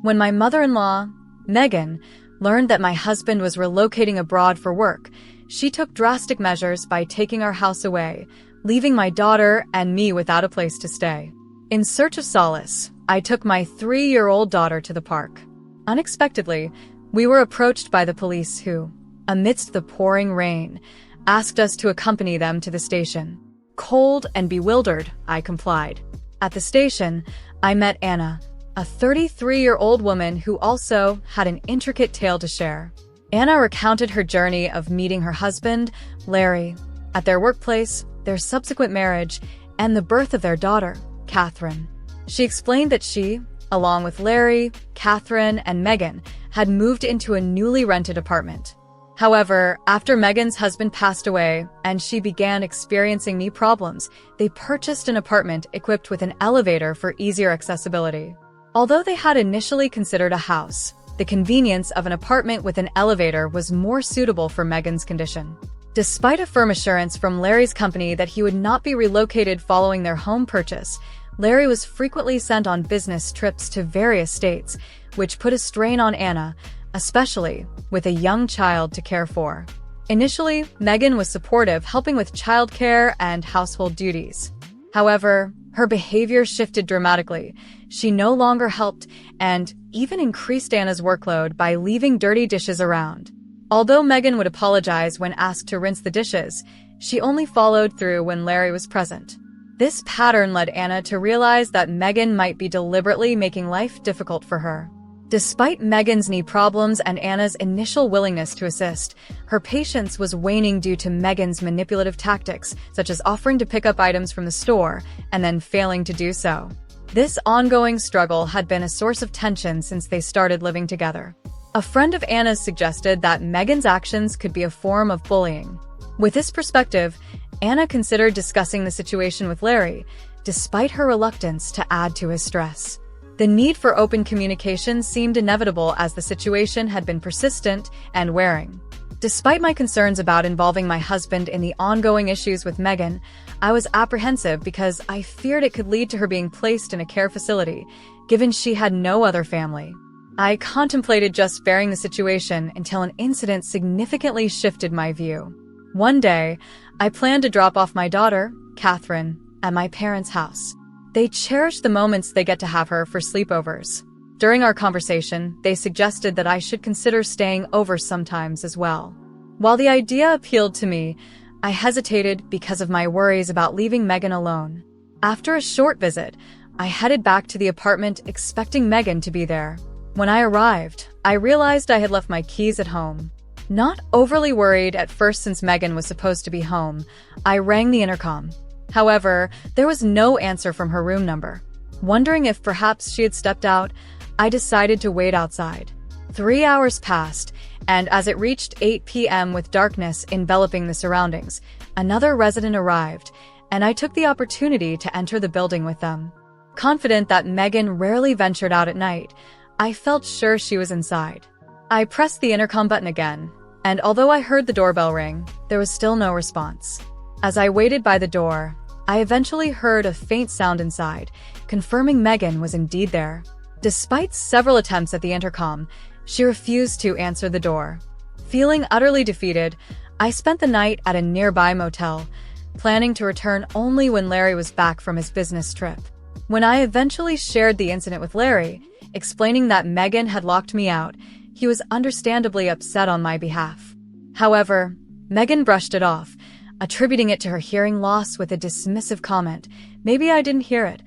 When my mother-in-law, Megan, learned that my husband was relocating abroad for work, she took drastic measures by taking our house away, leaving my daughter and me without a place to stay. In search of solace, I took my 3-year-old daughter to the park. Unexpectedly, we were approached by the police who, amidst the pouring rain, asked us to accompany them to the station. Cold and bewildered, I complied. At the station, I met Anna, a 33-year-old woman who also had an intricate tale to share. Anna recounted her journey of meeting her husband, Larry, at their workplace, their subsequent marriage, and the birth of their daughter, Catherine. She explained that she, along with Larry, Catherine, and Megan, had moved into a newly rented apartment. However, after Megan's husband passed away and she began experiencing knee problems, they purchased an apartment equipped with an elevator for easier accessibility. Although they had initially considered a house, the convenience of an apartment with an elevator was more suitable for Megan's condition. Despite a firm assurance from Larry's company that he would not be relocated following their home purchase, Larry was frequently sent on business trips to various states, which put a strain on Anna, especially with a young child to care for. Initially, Megan was supportive, helping with childcare and household duties. However, her behavior shifted dramatically. She no longer helped and even increased Anna's workload by leaving dirty dishes around. Although Megan would apologize when asked to rinse the dishes, she only followed through when Larry was present. This pattern led Anna to realize that Megan might be deliberately making life difficult for her. Despite Megan's knee problems and Anna's initial willingness to assist, her patience was waning due to Megan's manipulative tactics, such as offering to pick up items from the store and then failing to do so. This ongoing struggle had been a source of tension since they started living together. A friend of Anna's suggested that Megan's actions could be a form of bullying. With this perspective, Anna considered discussing the situation with Larry, despite her reluctance to add to his stress. The need for open communication seemed inevitable as the situation had been persistent and wearing. Despite my concerns about involving my husband in the ongoing issues with Megan, I was apprehensive because I feared it could lead to her being placed in a care facility, given she had no other family. I contemplated just sparing the situation until an incident significantly shifted my view. One day, I planned to drop off my daughter, Catherine, at my parents' house. They cherish the moments they get to have her for sleepovers. During our conversation, they suggested that I should consider staying over sometimes as well. While the idea appealed to me, I hesitated because of my worries about leaving Megan alone. After a short visit, I headed back to the apartment expecting Megan to be there. When I arrived, I realized I had left my keys at home. Not overly worried at first since Megan was supposed to be home, I rang the intercom. However, there was no answer from her room number. Wondering if perhaps she had stepped out, I decided to wait outside. 3 hours passed, and as it reached 8 p.m. with darkness enveloping the surroundings, another resident arrived, and I took the opportunity to enter the building with them. Confident that Megan rarely ventured out at night, I felt sure she was inside. I pressed the intercom button again, and although I heard the doorbell ring, there was still no response. As I waited by the door, I eventually heard a faint sound inside, confirming Megan was indeed there. Despite several attempts at the intercom, she refused to answer the door. Feeling utterly defeated, I spent the night at a nearby motel, planning to return only when Larry was back from his business trip. When I eventually shared the incident with Larry, explaining that Megan had locked me out, he was understandably upset on my behalf. However, Megan brushed it off, attributing it to her hearing loss with a dismissive comment, "Maybe I didn't hear it.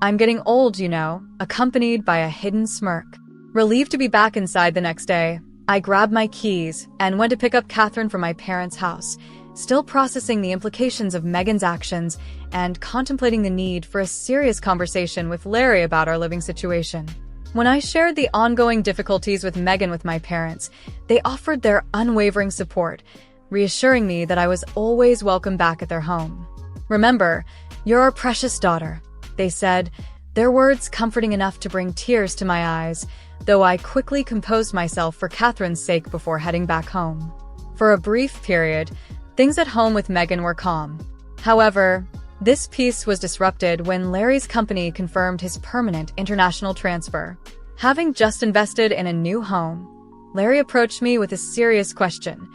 I'm getting old, you know," accompanied by a hidden smirk. Relieved to be back inside the next day, I grabbed my keys and went to pick up Catherine from my parents' house, still processing the implications of Megan's actions and contemplating the need for a serious conversation with Larry about our living situation. When I shared the ongoing difficulties with Megan with my parents, they offered their unwavering support, reassuring me that I was always welcome back at their home. "Remember, you're our precious daughter," they said, their words comforting enough to bring tears to my eyes, though I quickly composed myself for Catherine's sake before heading back home. For a brief period, things at home with Megan were calm. However, this peace was disrupted when Larry's company confirmed his permanent international transfer. Having just invested in a new home, Larry approached me with a serious question.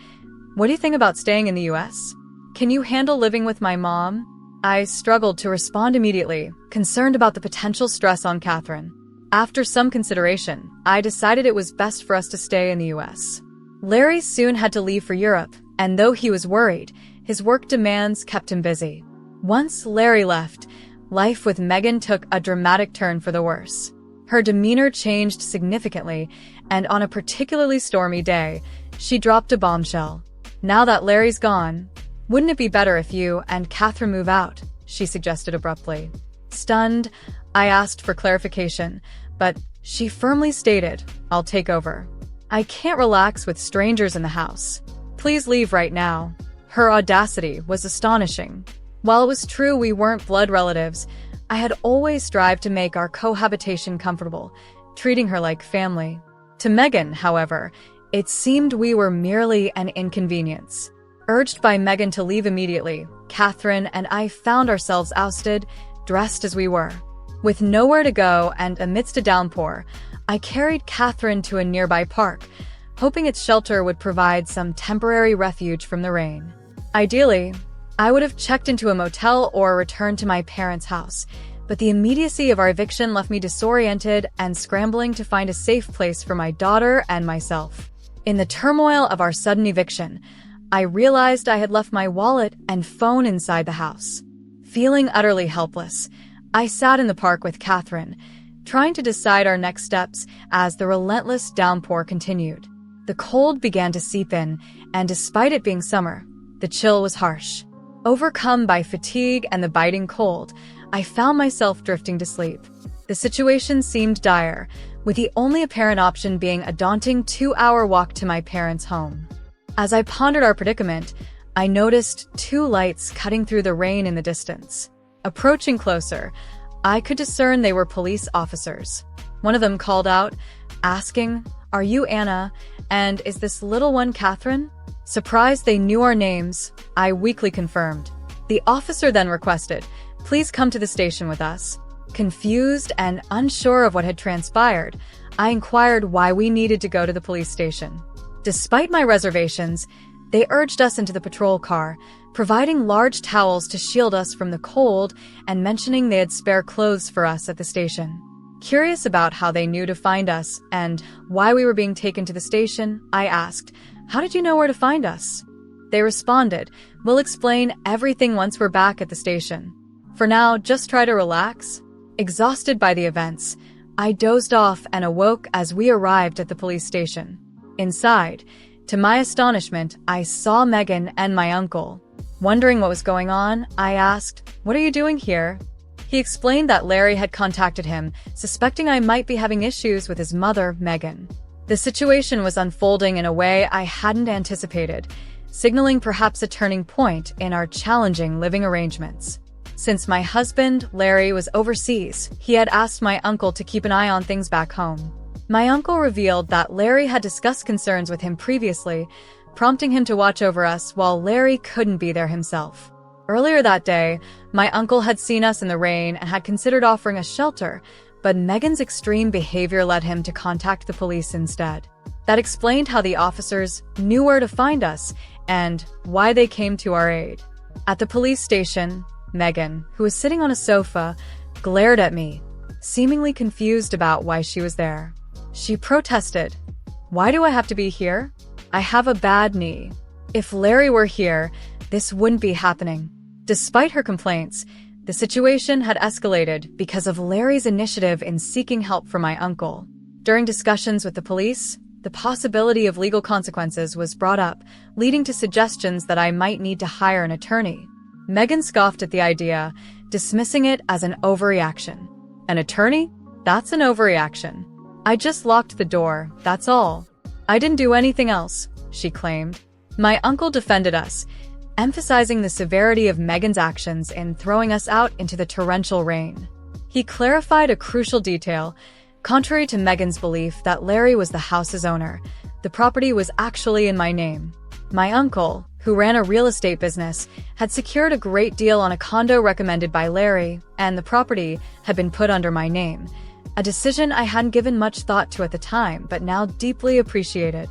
What do you think about staying in the US? Can you handle living with my mom? I struggled to respond immediately, concerned about the potential stress on Catherine. After some consideration, I decided it was best for us to stay in the US. Larry soon had to leave for Europe, and though he was worried, his work demands kept him busy. Once Larry left, life with Megan took a dramatic turn for the worse. Her demeanor changed significantly, and on a particularly stormy day, she dropped a bombshell. Now that Larry's gone, wouldn't it be better if you and Catherine move out? She suggested abruptly. Stunned, I asked for clarification, but she firmly stated, I'll take over. I can't relax with strangers in the house. Please leave right now. Her audacity was astonishing. While it was true we weren't blood relatives, I had always strived to make our cohabitation comfortable, treating her like family. To Megan, however, it seemed we were merely an inconvenience. Urged by Megan to leave immediately, Catherine and I found ourselves ousted, dressed as we were. With nowhere to go and amidst a downpour, I carried Catherine to a nearby park, hoping its shelter would provide some temporary refuge from the rain. Ideally, I would have checked into a motel or returned to my parents' house, but the immediacy of our eviction left me disoriented and scrambling to find a safe place for my daughter and myself. In the turmoil of our sudden eviction, I realized I had left my wallet and phone inside the house. Feeling utterly helpless, I sat in the park with Catherine, trying to decide our next steps as the relentless downpour continued. The cold began to seep in, and despite it being summer, the chill was harsh. Overcome by fatigue and the biting cold, I found myself drifting to sleep. The situation seemed dire, with the only apparent option being a daunting 2-hour walk to my parents' home. As I pondered our predicament, I noticed 2 lights cutting through the rain in the distance. Approaching closer, I could discern they were police officers. One of them called out, asking, "Are you Anna? And is this little one Catherine?" Surprised they knew our names, I weakly confirmed. The officer then requested, "Please come to the station with us." Confused and unsure of what had transpired, I inquired why we needed to go to the police station. Despite my reservations, they urged us into the patrol car, providing large towels to shield us from the cold and mentioning they had spare clothes for us at the station. Curious about how they knew to find us and why we were being taken to the station, I asked, "How did you know where to find us?" They responded, "We'll explain everything once we're back at the station. For now, just try to relax." Exhausted by the events, I dozed off and awoke as we arrived at the police station. Inside, to my astonishment, I saw Megan and my uncle. Wondering what was going on, I asked, "What are you doing here?" He explained that Larry had contacted him, suspecting I might be having issues with his mother, Megan. The situation was unfolding in a way I hadn't anticipated, signaling perhaps a turning point in our challenging living arrangements. Since my husband, Larry, was overseas, he had asked my uncle to keep an eye on things back home. My uncle revealed that Larry had discussed concerns with him previously, prompting him to watch over us while Larry couldn't be there himself. Earlier that day, my uncle had seen us in the rain and had considered offering us shelter, but Megan's extreme behavior led him to contact the police instead. That explained how the officers knew where to find us and why they came to our aid. At the police station, Megan, who was sitting on a sofa, glared at me, seemingly confused about why she was there. She protested, "Why do I have to be here? I have a bad knee. If Larry were here, this wouldn't be happening." Despite her complaints, the situation had escalated because of Larry's initiative in seeking help from my uncle. During discussions with the police, the possibility of legal consequences was brought up, leading to suggestions that I might need to hire an attorney. Megan scoffed at the idea, dismissing it as an overreaction. "An attorney? That's an overreaction. I just locked the door, that's all. I didn't do anything else," she claimed. My uncle defended us, emphasizing the severity of Megan's actions in throwing us out into the torrential rain. He clarified a crucial detail. Contrary to Megan's belief that Larry was the house's owner, the property was actually in my name. My uncle, who ran a real estate business, had secured a great deal on a condo recommended by Larry, and the property had been put under my name. a decision I hadn't given much thought to at the time, but now deeply appreciated.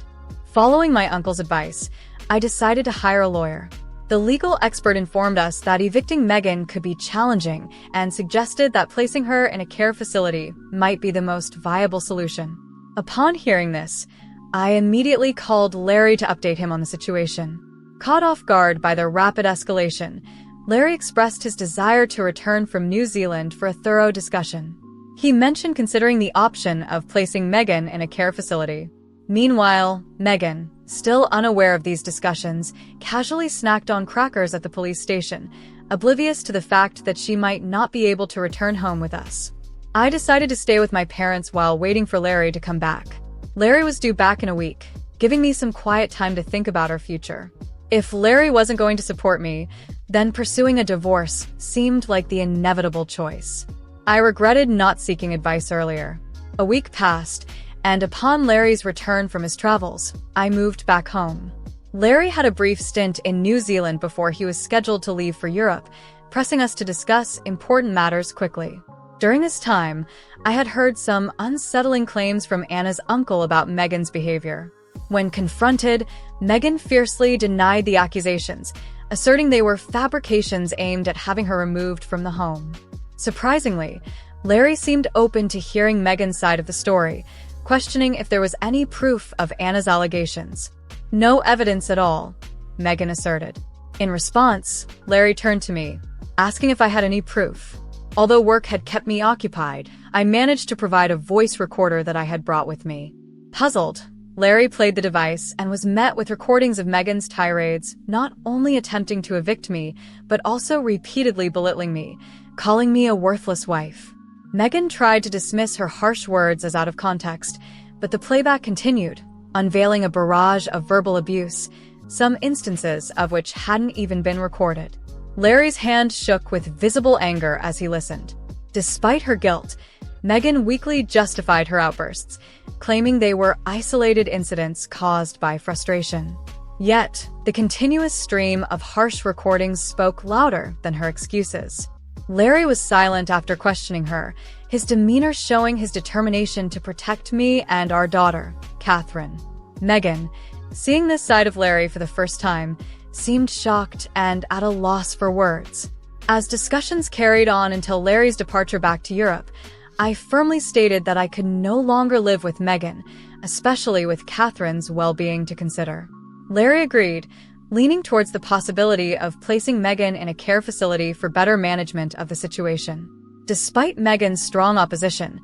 Following my uncle's advice, I decided to hire a lawyer. The legal expert informed us that evicting Megan could be challenging and suggested that placing her in a care facility might be the most viable solution. Upon hearing this, I immediately called Larry to update him on the situation. Caught off guard by the rapid escalation, Larry expressed his desire to return from New Zealand for a thorough discussion. He mentioned considering the option of placing Megan in a care facility. Meanwhile, Megan, still unaware of these discussions, casually snacked on crackers at the police station, oblivious to the fact that she might not be able to return home with us. I decided to stay with my parents while waiting for Larry to come back. Larry was due back in a week, giving me some quiet time to think about our future. If Larry wasn't going to support me, then pursuing a divorce seemed like the inevitable choice. I regretted not seeking advice earlier. A week passed, and upon Larry's return from his travels, I moved back home. Larry had a brief stint in New Zealand before he was scheduled to leave for Europe, pressing us to discuss important matters quickly. During this time, I had heard some unsettling claims from Anna's uncle about Megan's behavior. When confronted, Megan fiercely denied the accusations, asserting they were fabrications aimed at having her removed from the home. Surprisingly, Larry seemed open to hearing Megan's side of the story, questioning if there was any proof of Anna's allegations. "No evidence at all," Megan asserted. In response, Larry turned to me, asking if I had any proof. Although work had kept me occupied, I managed to provide a voice recorder that I had brought with me. Puzzled, Larry played the device and was met with recordings of Megan's tirades, not only attempting to evict me, but also repeatedly belittling me, calling me a worthless wife. Megan tried to dismiss her harsh words as out of context, but the playback continued, unveiling a barrage of verbal abuse, some instances of which hadn't even been recorded. Larry's hand shook with visible anger as he listened. Despite her guilt, Megan weakly justified her outbursts, claiming they were isolated incidents caused by frustration. Yet, the continuous stream of harsh recordings spoke louder than her excuses. Larry was silent after questioning her, his demeanor showing his determination to protect me and our daughter, Catherine. Megan, seeing this side of Larry for the first time, seemed shocked and at a loss for words. As discussions carried on until Larry's departure back to Europe, I firmly stated that I could no longer live with Megan, especially with Catherine's well-being to consider. Larry agreed, leaning towards the possibility of placing Megan in a care facility for better management of the situation. Despite Megan's strong opposition,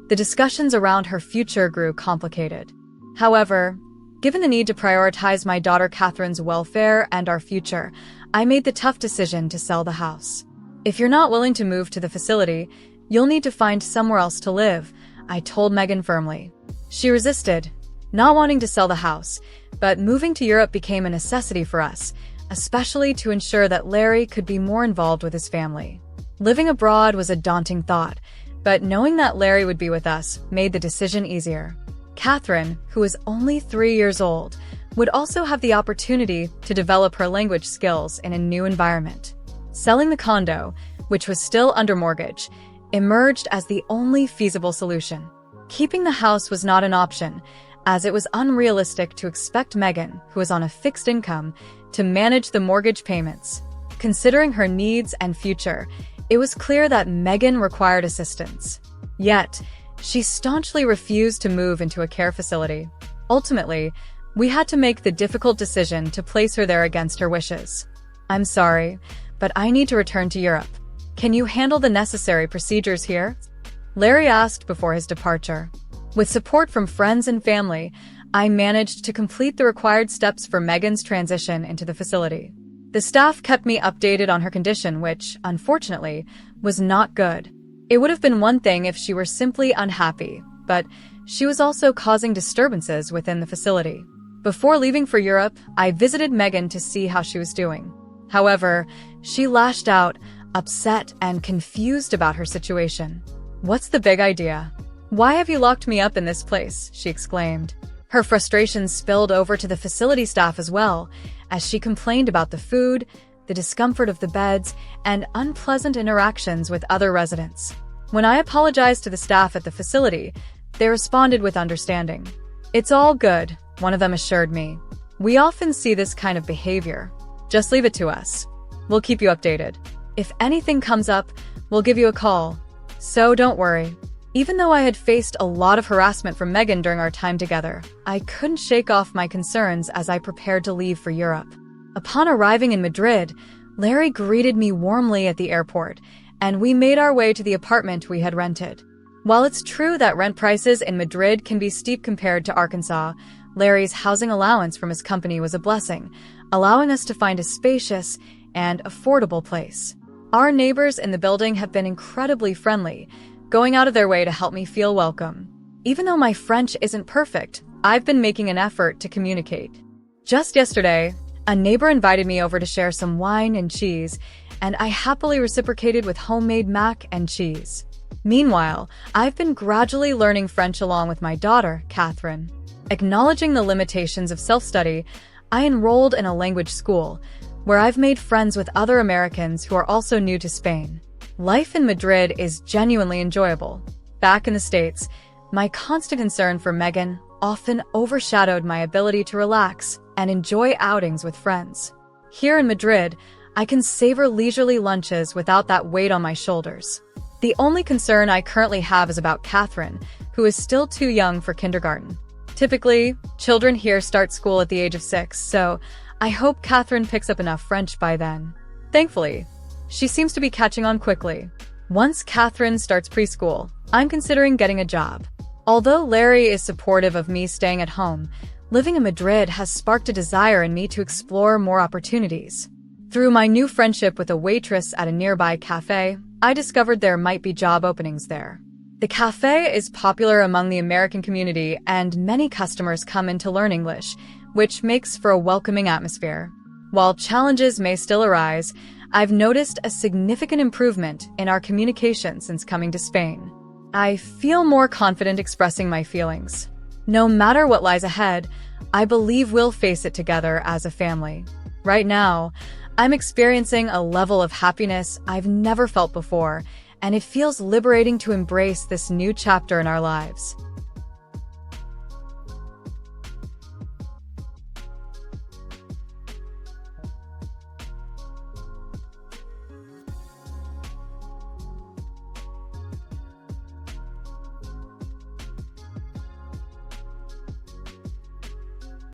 the discussions around her future grew complicated. However, given the need to prioritize my daughter Catherine's welfare and our future, I made the tough decision to sell the house. "If you're not willing to move to the facility, you'll need to find somewhere else to live," I told Megan firmly. She resisted, not wanting to sell the house, but moving to Europe became a necessity for us, especially to ensure that Larry could be more involved with his family. Living abroad was a daunting thought, but knowing that Larry would be with us made the decision easier. Catherine, who was only 3 years old, would also have the opportunity to develop her language skills in a new environment. Selling the condo, which was still under mortgage, emerged as the only feasible solution. Keeping the house was not an option, as it was unrealistic to expect Megan, who was on a fixed income, to manage the mortgage payments. Considering her needs and future, it was clear that Megan required assistance. Yet, she staunchly refused to move into a care facility. Ultimately, we had to make the difficult decision to place her there against her wishes. "I'm sorry, but I need to return to Europe. Can you handle the necessary procedures here?" Larry asked before his departure. With support from friends and family, I managed to complete the required steps for Megan's transition into the facility. The staff kept me updated on her condition, which, unfortunately, was not good. It would have been one thing if she were simply unhappy, but she was also causing disturbances within the facility. Before leaving for Europe, I visited Megan to see how she was doing. However, she lashed out, upset and confused about her situation. "What's the big idea? Why have you locked me up in this place?" she exclaimed. Her frustration spilled over to the facility staff as well, as she complained about the food, the discomfort of the beds, and unpleasant interactions with other residents. When I apologized to the staff at the facility, they responded with understanding. "It's all good," one of them assured me. "We often see this kind of behavior. Just leave it to us. We'll keep you updated. If anything comes up, we'll give you a call. So don't worry." Even though I had faced a lot of harassment from Megan during our time together, I couldn't shake off my concerns as I prepared to leave for Europe. Upon arriving in Madrid, Larry greeted me warmly at the airport, and we made our way to the apartment we had rented. While it's true that rent prices in Madrid can be steep compared to Arkansas, Larry's housing allowance from his company was a blessing, allowing us to find a spacious and affordable place. Our neighbors in the building have been incredibly friendly, going out of their way to help me feel welcome. Even though my French isn't perfect, I've been making an effort to communicate. Just yesterday, a neighbor invited me over to share some wine and cheese, and I happily reciprocated with homemade mac and cheese. Meanwhile, I've been gradually learning French along with my daughter, Catherine. Acknowledging the limitations of self-study, I enrolled in a language school, where I've made friends with other Americans who are also new to Spain. Life in Madrid is genuinely enjoyable. Back in the States, my constant concern for Megan often overshadowed my ability to relax and enjoy outings with friends. Here in Madrid, I can savor leisurely lunches without that weight on my shoulders. The only concern I currently have is about Catherine, who is still too young for kindergarten. Typically, children here start school at the age of 6, so I hope Catherine picks up enough French by then. Thankfully, she seems to be catching on quickly. Once Catherine starts preschool, I'm considering getting a job. Although Larry is supportive of me staying at home, living in Madrid has sparked a desire in me to explore more opportunities. Through my new friendship with a waitress at a nearby cafe, I discovered there might be job openings there. The cafe is popular among the American community, and many customers come in to learn English, which makes for a welcoming atmosphere. While challenges may still arise, I've noticed a significant improvement in our communication since coming to Spain. I feel more confident expressing my feelings. No matter what lies ahead, I believe we'll face it together as a family. Right now, I'm experiencing a level of happiness I've never felt before, and it feels liberating to embrace this new chapter in our lives.